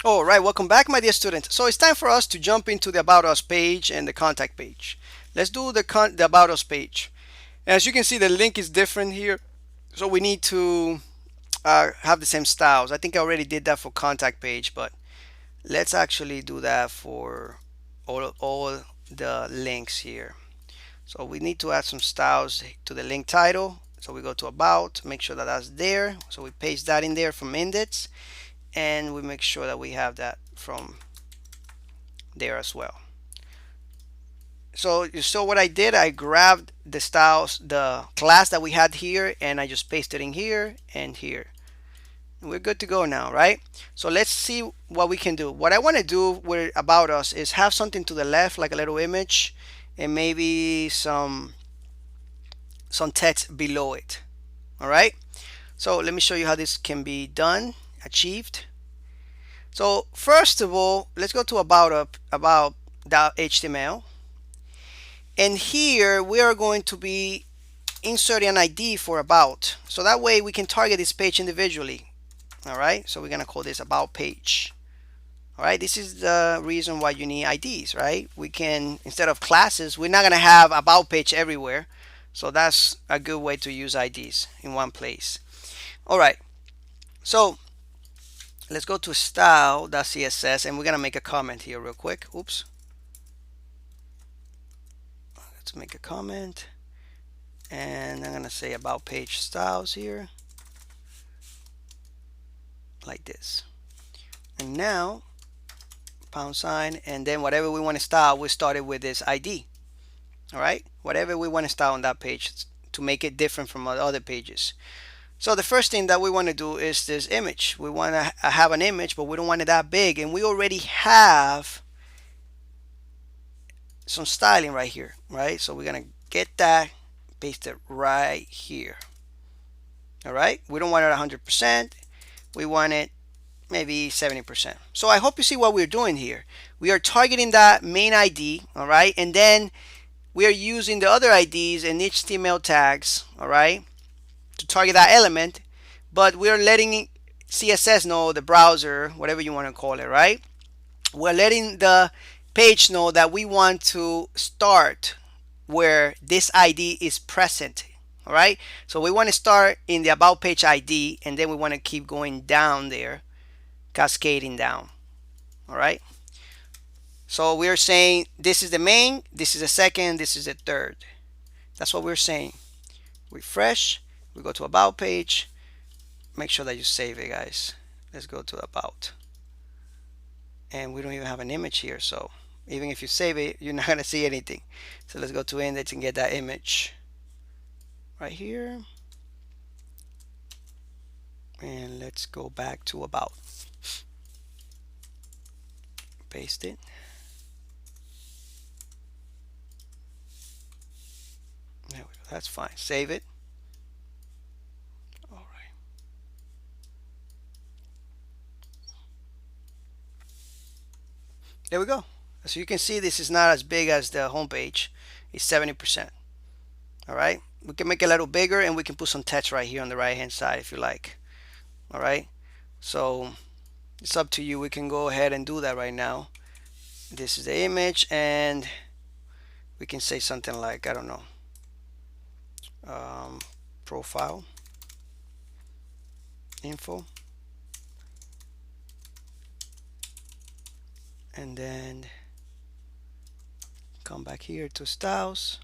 All right, welcome back, my dear students. So it's time for us to jump into the About Us page and the contact page. Let's do the About Us page. As you can see, the link is different here, so we need to have the same styles. I think I already did that for contact page, but let's actually do that for all the links here. So we need to add some styles to the link title. So we go to About, make sure that that's there. So we paste that in there from Index, and we make sure that we have that from there as well. So you saw what I did. I grabbed the styles, the class that we had here, and I just pasted in here and here. And we're good to go now, right? So let's see what we can do. What I want to do with About Us is have something to the left, like a little image, and maybe some text below it. All right. So let me show you how this can be done, achieved. So first of all, let's go to about.html. And here we are going to be inserting an ID for about. So that way we can target this page individually. All right. So we're going to call this about page. All right. This is the reason why you need IDs, right? We can, instead of classes, we're not going to have about page everywhere. So that's a good way to use IDs in one place. All right. So let's go to style.css and we're going to make a comment here real quick. Oops. Let's make a comment. And I'm going to say about page styles here. Like this. And now, pound sign, and then whatever we want to style, we started with this ID. All right. Whatever we want to style on that page to make it different from other pages. So the first thing that we want to do is this image. We want to have an image, but we don't want it that big. And we already have some styling right here, right? So we're going to get that, paste it right here. All right. We don't want it 100%. We want it maybe 70%. So I hope you see what we're doing here. We are targeting that main ID, all right? And then we are using the other IDs and HTML tags, all right, to target that element, but we're letting CSS know, the browser, whatever you want to call it, right? We're letting the page know that we want to start where this ID is present. All right, so we want to start in the about page ID, and then we want to keep going down there, cascading down. All right, so we're saying this is the main, this is the second, this is the third. That's what we're saying. Refresh, we go to about page. Make sure that you save it, guys. Let's go to about, and we don't even have an image here, so even if you save it, you're not gonna see anything. So let's go to index and get that image right here, and let's go back to about. Paste it. There we go. That's fine. Save it. All right. There we go. So you can see this is not as big as the home page. It's 70%. All right. We can make it a little bigger, and we can put some text right here on the right hand side if you like. All right. So it's up to you. We can go ahead and do that right now. This is the image, and we can say something like, I don't know, profile info, and then come back here to styles,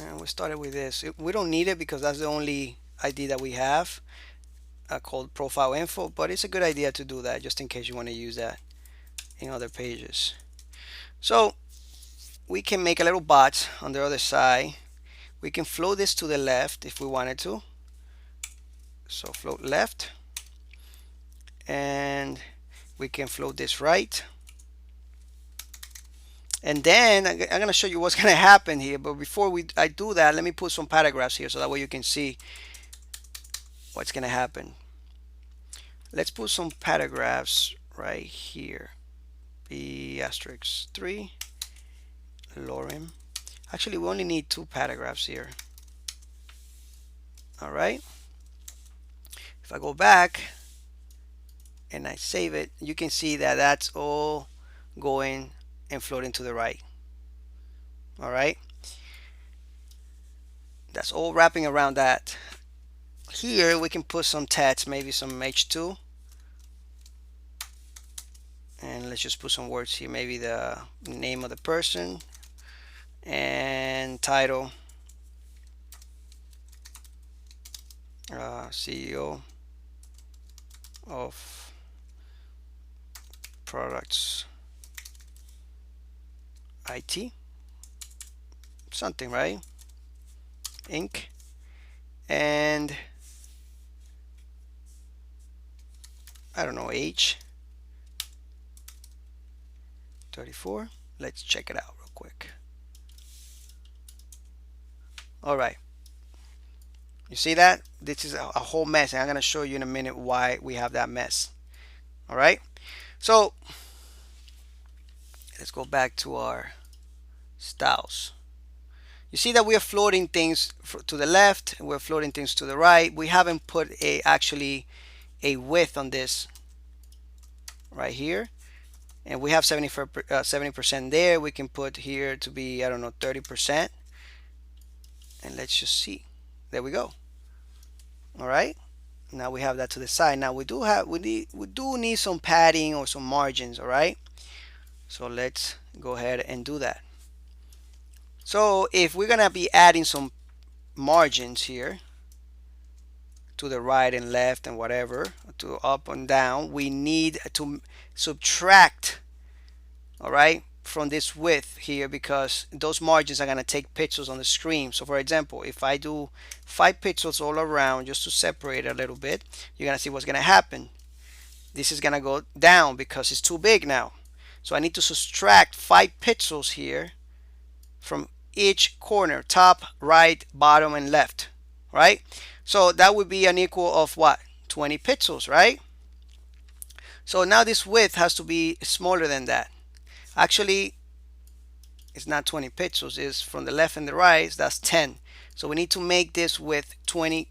and we started with this. We don't need it because that's the only ID that we have, called profile info, but it's a good idea to do that just in case you want to use that in other pages. So we can make a little box on the other side. We can float this to the left if we wanted to. So float left, and we can float this right. And then I'm going to show you what's going to happen here. But before I do that, let me put some paragraphs here so that way you can see what's going to happen. Let's put some paragraphs right here. B asterisk 3, lorem. Actually, we only need 2 paragraphs here. All right. If I go back, and I save it, you can see that that's all going and floating to the right. All right, that's all wrapping around that. Here we can put some text, maybe some H2, and let's just put some words here, maybe the name of the person and title, CEO of products IT, something, right? Inc. And I don't know, age 34. Let's check it out real quick. All right, you see that this is a whole mess, and I'm going to show you in a minute why we have that mess. All right, so let's go back to our styles. You see that we are floating things to the left, we're floating things to the right. We haven't put actually a width on this right here, and we have 70% there. We can put here to be, I don't know, 30%, and let's just see. There we go. All right, now we have that to the side. Now we do need some padding or some margins. All right, so let's go ahead and do that. So if we're gonna be adding some margins here to the right and left and whatever, to up and down, we need to subtract, all right, from this width here, because those margins are going to take pixels on the screen. So for example, if I do 5 pixels all around just to separate it a little bit, you're going to see what's going to happen. This is going to go down because it's too big now. So I need to subtract 5 pixels here from each corner, top, right, bottom, and left, right? So that would be an equal of what? 20 pixels, right? So now this width has to be smaller than that. Actually, it's not 20 pixels, it's from the left and the right, so that's 10. So we need to make this width 20%.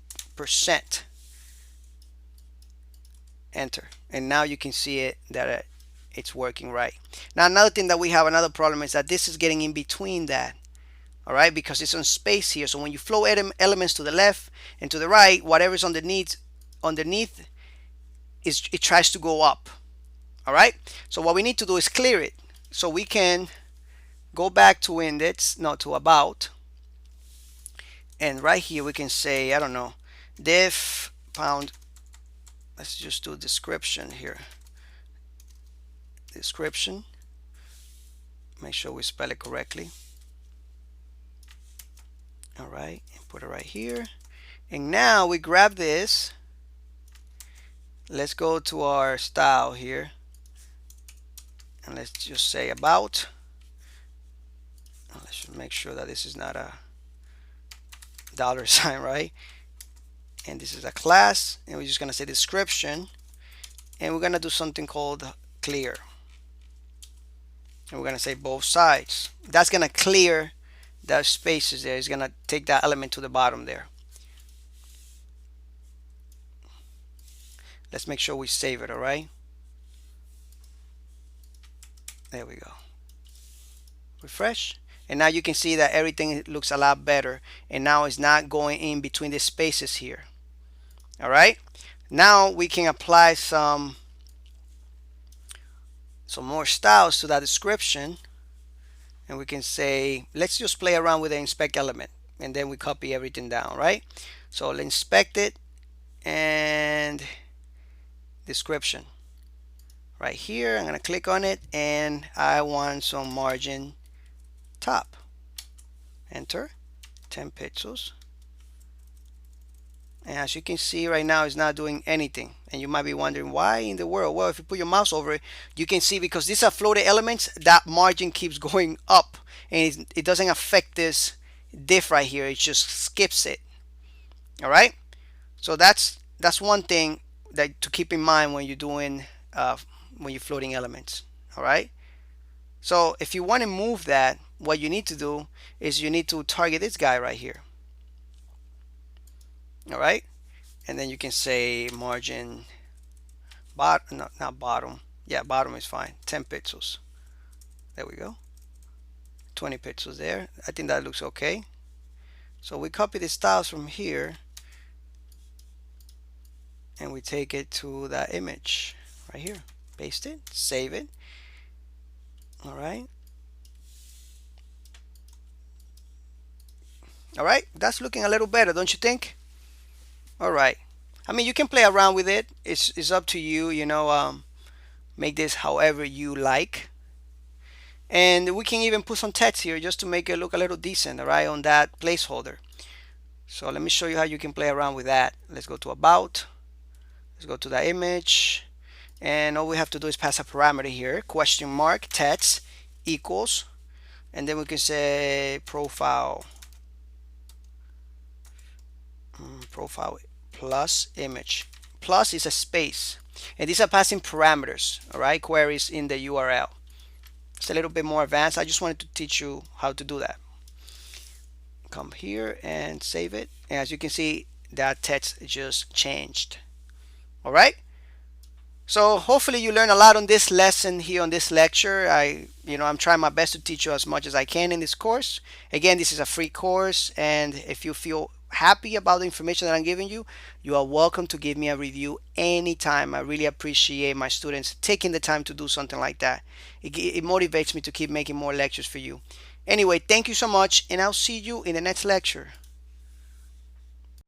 Enter. And now you can see it that it's working right. Now another thing that we have, another problem, is that this is getting in between that. All right, because it's on space here. So when you flow elements to the left and to the right, whatever's underneath it tries to go up. All right, so what we need to do is clear it. So we can go back to to about, and right here we can say, I don't know, div pound, let's just do description here, description, make sure we spell it correctly. All right, and put it right here. And now we grab this, let's go to our style here, and let's just say about. Let's just make sure that this is not a $sign, right? And this is a class, and we're just gonna say description, and we're gonna do something called clear, and we're gonna say both sides. That's gonna clear the spaces there. It's gonna take that element to the bottom there. Let's make sure we save it. All right, there we go. Refresh, and now you can see that everything looks a lot better, and now it's not going in between the spaces here. All right, now we can apply some more styles to that description, and we can say, let's just play around with the inspect element, and then we copy everything down, right? So let's inspect it, and description right here, I'm gonna click on it, and I want some margin top. Enter, 10 pixels. And as you can see right now, it's not doing anything. And you might be wondering why in the world. Well, if you put your mouse over it, you can see, because these are floated elements, that margin keeps going up, and it doesn't affect this div right here. It just skips it. All right, so that's one thing that to keep in mind when you're doing when you're floating elements. All right, so if you want to move that, what you need to do is you need to target this guy right here. All right, and then you can say margin bottom, not bottom. Yeah, bottom is fine. 10 pixels. There we go. 20 pixels there. I think that looks okay. So we copy the styles from here and we take it to that image right here. Paste it, save it. All right. All right, that's looking a little better, don't you think? All right. I mean, you can play around with it. It's up to you, you know, make this however you like. And we can even put some text here just to make it look a little decent, all right, on that placeholder. So let me show you how you can play around with that. Let's go to About. Let's go to the image. And all we have to do is pass a parameter here, question mark, text equals. And then we can say profile plus image. Plus is a space. And these are passing parameters, all right, queries in the URL. It's a little bit more advanced. I just wanted to teach you how to do that. Come here and save it. And as you can see, that text just changed. All right. So hopefully you learn a lot on this lesson here on this lecture. I'm trying my best to teach you as much as I can in this course. Again, this is a free course, and if you feel happy about the information that I'm giving you, you are welcome to give me a review anytime. I really appreciate my students taking the time to do something like that. It motivates me to keep making more lectures for you. Anyway, thank you so much, and I'll see you in the next lecture.